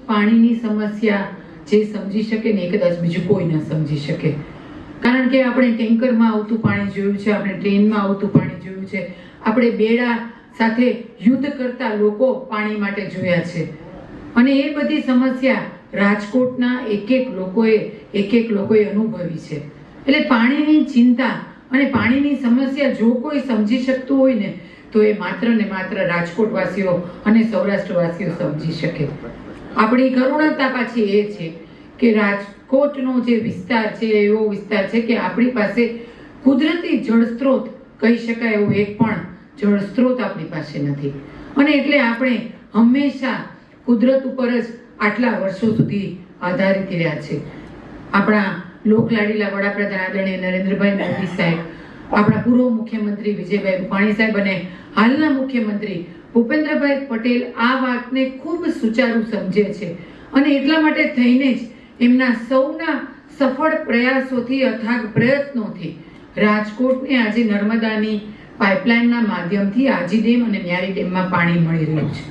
પાણીની સમસ્યા જે સમજી શકે ને એ કદાચ બીજું કોઈ ન સમજી શકે, કારણ કે આપણે ટેન્કરમાં આવતું પાણી જોયું છે, આપણે ટ્રેનમાં આવતું પાણી જોયું છે, આપણે બેડા સાથે યુદ્ધ કરતા લોકો પાણી માટે જોયા છે. અને એ બધી સમસ્યા રાજકોટના એક એક લોકોએ અનુભવી છે. એટલે પાણીની ચિંતા અને પાણીની સમસ્યા જો કોઈ સમજી શકતું હોય ને તો એ માત્ર ને માત્ર રાજકોટવાસીઓ અને સૌરાષ્ટ્રવાસીઓ સમજી શકે. આપણી કરુણતા પાછી એ છે કે રાજકોટનો જે વિસ્તાર છે એવો વિસ્તાર છે કે આપણી પાસે કુદરતી જળસ્ત્રોત કહી શકાય એવો એક પણ જળસ્ત્રોત આપણી પાસે નથી. અને એટલે આપણે હંમેશા કુદરત ઉપર જ આટલા વર્ષો સુધી આધારિત રહ્યા છે. આપણા લોકલાડીલા વડાપ્રધાન આદરણીય નરેન્દ્રભાઈ મોદી સાહેબ, આપણા પૂર્વ મુખ્યમંત્રી વિજયભાઈ રૂપાણી સાહેબ અને હાલના મુખ્યમંત્રી ભૂપેન્દ્રભાઈ પટેલ આ વાતને ખૂબ સુચારું સમજે છે. અને એટલા માટે થઈને જ એમના સૌના સફળ પ્રયાસોથી, અથાગ પ્રયત્નોથી રાજકોટને આજે નર્મદાની પાઇપલાઇનના માધ્યમથી આજી ડેમ અને ન્યારી ડેમમાં પાણી મળી રહ્યું છે.